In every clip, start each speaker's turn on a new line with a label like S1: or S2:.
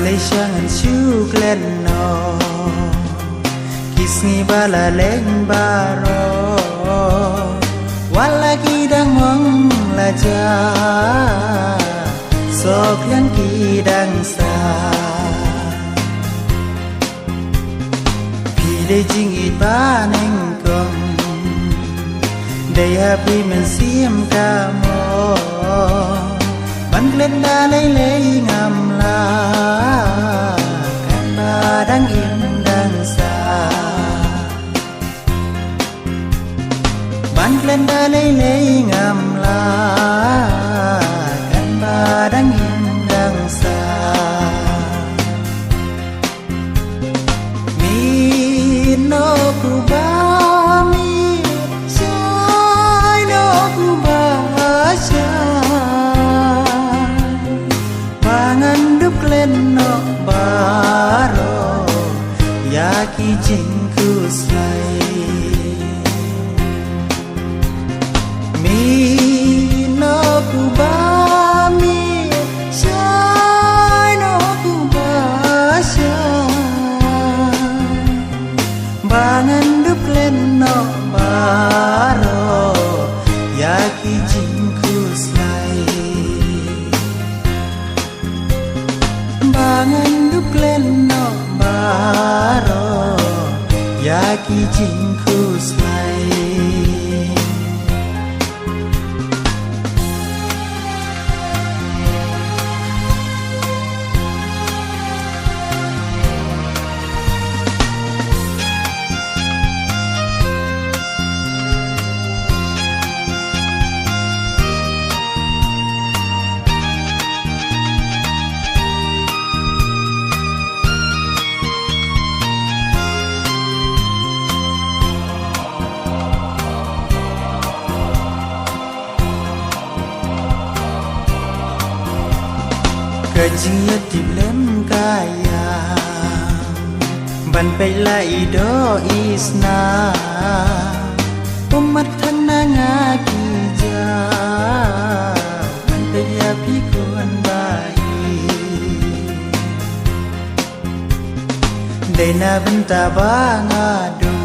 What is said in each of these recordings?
S1: Malaysia ngan chu glen no kisni bala leng baro wala kidang mong laja sok yang kidang sa pi de jing it ba neng kong day happy men sim ka mo ban glen da lay lay ngam la kan ba dang im dang sa ban glen da lay lay ngam la kan ba dang im dang sa mi no ku ba mi sai no ku ba sai pangan dup glen no baro ya ki jing ku sai mi no ku ba mi sai no ku ba sai pangan dup glen no baro ya ki jing ku sai pangan dup glen no baro ya ki jing ku sai Kajing yatib lem kaya ban pe lai do isna umat thang na nga ki ja ban pe ya pi kun bai dei na ban ta ba nga dum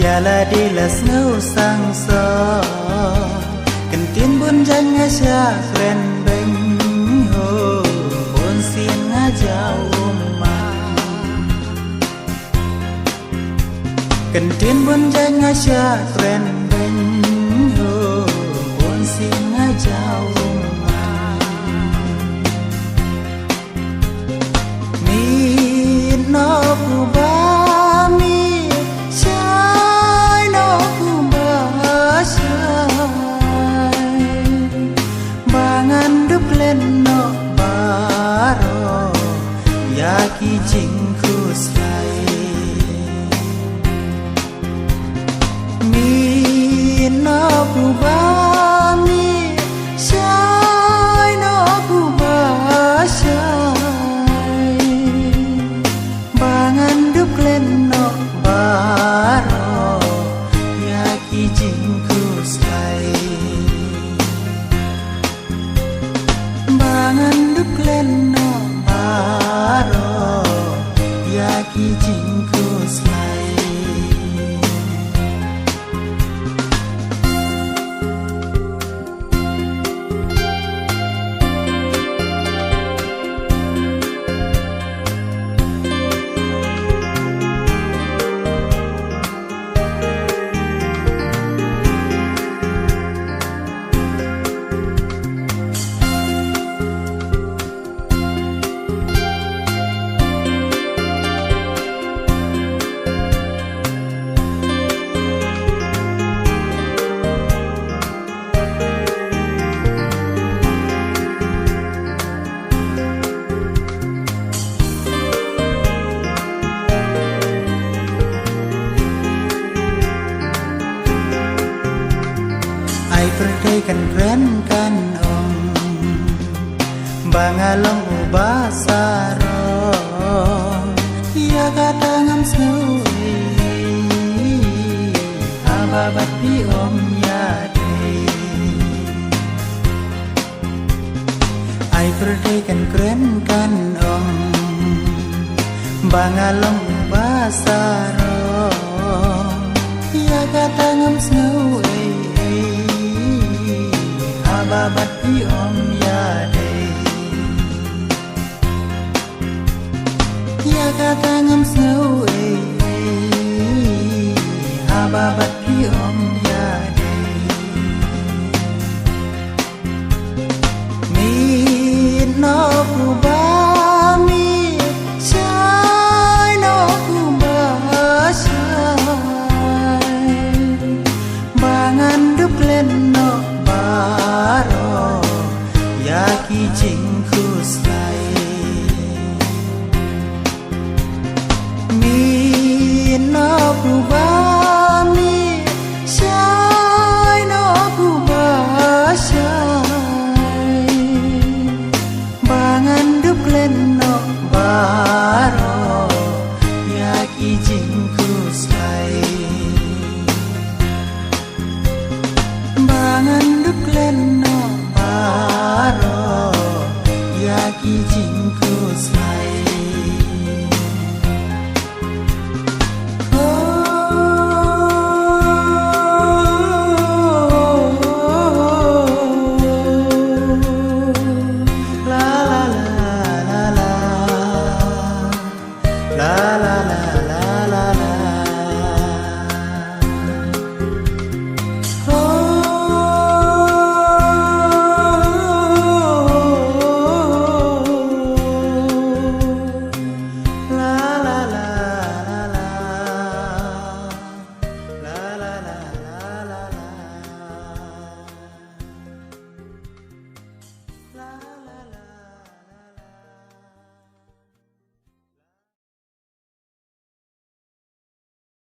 S1: ya la de la snow sang so kan tin bun jang nga sha kren beng cần tin buôn jai nga cha kren beng ho buôn xin nga chao ma mi no ku ba mi sai no ku ba sai bangan dup len no baro ya ki jing ku sai mi no ku ba mi sai no ku ba sai bangan dup len no baro ya ki jing ku sai bangan dup len no baro ya ki jing ku sai Perday kan kren kan om bangalong ubasaro ya kadangam sewi ababat pi om ya de ai Seperti kan keren kan om Bangalong basaro Ya kata ngam snow Hababat pi om ya de Ya kata ngam snow Hababat